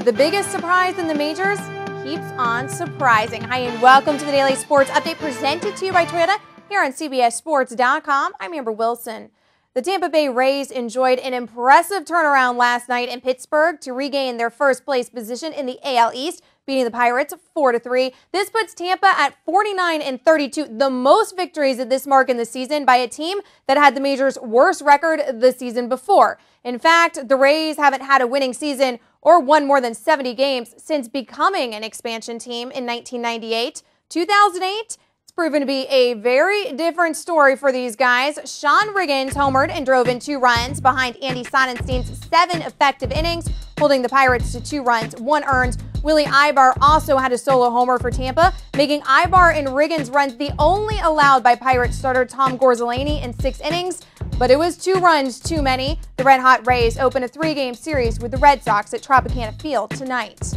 The biggest surprise in the majors keeps on surprising. Hi, and welcome to the Daily Sports Update presented to you by Toyota here on CBSSports.com. I'm Amber Wilson. The Tampa Bay Rays enjoyed an impressive turnaround last night in Pittsburgh to regain their first place position in the AL East, beating the Pirates 4-3. This puts Tampa at 49-32, the most victories at this mark in the season by a team that had the major's worst record the season before. In fact, the Rays haven't had a winning season or won more than 70 games since becoming an expansion team in 1998. 2008, it's proven to be a very different story for these guys. Sean Riggins homered and drove in 2 runs behind Andy Sonnenstein's 7 effective innings, holding the Pirates to 2 runs, 1 earned. Willie Ibar also had a solo homer for Tampa, making Ibar and Riggins runs the only allowed by Pirates starter Tom Gorzelany in 6 innings. But it was 2 runs too many. The red-hot Rays open a 3-game series with the Red Sox at Tropicana Field tonight.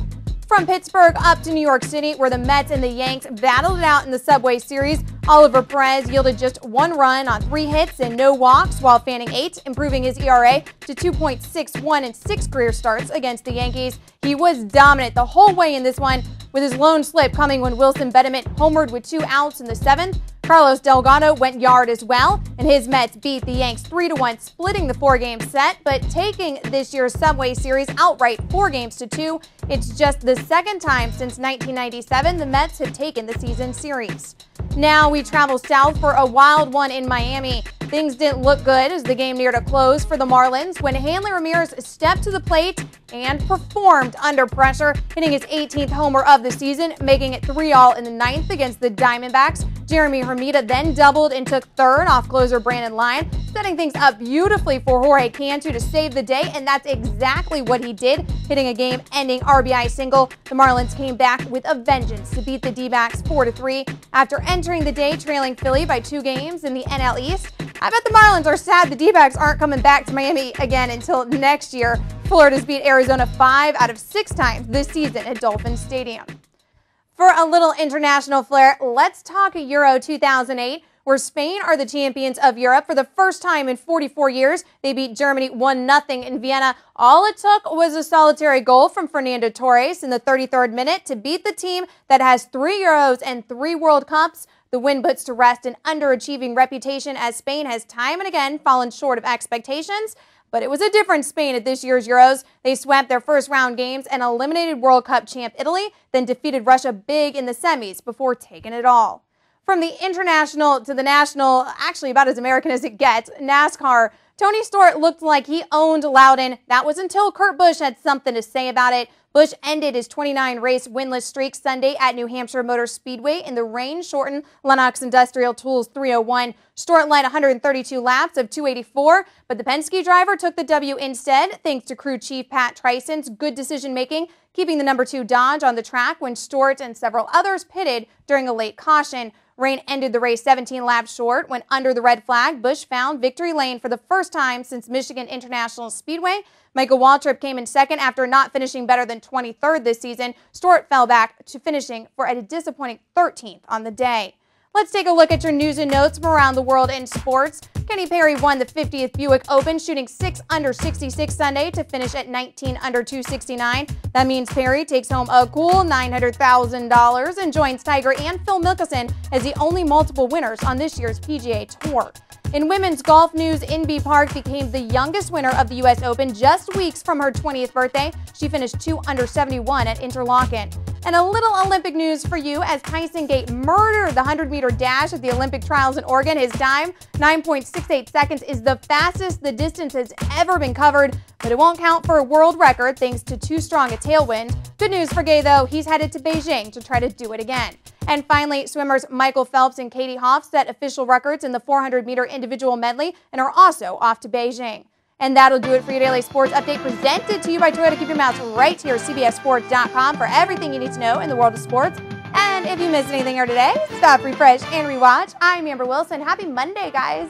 From Pittsburgh up to New York City, where the Mets and the Yanks battled it out in the Subway Series, Oliver Perez yielded just 1 run on 3 hits and no walks, while fanning 8, improving his ERA to 2.61 in 6 career starts against the Yankees. He was dominant the whole way in this one, with his lone slip coming when Wilson Betterman homered with 2 outs in the 7th. Carlos Delgado went yard as well, and his Mets beat the Yanks 3-1, splitting the 4-game set, but taking this year's Subway Series outright 4-2. It's just the second time since 1997 the Mets have taken the season series. Now we travel south for a wild one in Miami. Things didn't look good as the game neared a close for the Marlins when Hanley Ramirez stepped to the plate and performed under pressure, hitting his 18th homer of the season, making it 3-all in the 9th against the Diamondbacks. Jeremy Hermida then doubled and took third off closer Brandon Lyon, setting things up beautifully for Jorge Cantu to save the day, and that's exactly what he did, hitting a game-ending RBI single. The Marlins came back with a vengeance to beat the D-backs 4-3 after entering the day trailing Philly by 2 games in the NL East. I bet the Marlins are sad the D-backs aren't coming back to Miami again until next year. Florida's beat Arizona 5 out of 6 times this season at Dolphin Stadium. For a little international flair, let's talk Euro 2008, where Spain are the champions of Europe for the first time in 44 years. They beat Germany 1-0 in Vienna. All it took was a solitary goal from Fernando Torres in the 33rd minute to beat the team that has 3 Euros and 3 World Cups. The win puts to rest an underachieving reputation as Spain has time and again fallen short of expectations. But it was a different Spain at this year's Euros. They swept their first round games and eliminated World Cup champ Italy, then defeated Russia big in the semis before taking it all. From the international to the national, actually about as American as it gets, NASCAR, Tony Stewart looked like he owned Loudon. That was until Kurt Busch had something to say about it. Busch ended his 29-race winless streak Sunday at New Hampshire Motor Speedway in the rain-shortened Lennox Industrial Tools 301. Stewart led 132 laps of 284, but the Penske driver took the W instead, thanks to crew chief Pat Tryson's good decision-making, keeping the number 2 Dodge on the track when Stewart and several others pitted during a late caution. Rain ended the race 17 laps short when under the red flag, Busch found victory lane for the first time since Michigan International Speedway. Michael Waltrip came in second after not finishing better than 23rd this season. Stewart fell back to finishing for a disappointing 13th on the day. Let's take a look at your news and notes from around the world in sports. Kenny Perry won the 50th Buick Open, shooting 6 under 66 Sunday to finish at 19 under 269. That means Perry takes home a cool $900,000 and joins Tiger and Phil Mickelson as the only multiple winners on this year's PGA Tour. In women's golf news, Inbee Park became the youngest winner of the U.S. Open just weeks from her 20th birthday. She finished 2 under 71 at Interlaken. And a little Olympic news for you as Tyson Gate murdered the 100-meter dash at the Olympic trials in Oregon. His time, 9.68 seconds, is the fastest the distance has ever been covered, but it won't count for a world record thanks to too strong a tailwind. Good news for Gay, though. He's headed to Beijing to try to do it again. And finally, swimmers Michael Phelps and Katie Hoff set official records in the 400-meter individual medley and are also off to Beijing. And that'll do it for your daily sports update presented to you by Toyota. Keep your mouth right here at CBSSports.com for everything you need to know in the world of sports. And if you missed anything here today, stop, refresh, and rewatch. I'm Amber Wilson. Happy Monday, guys.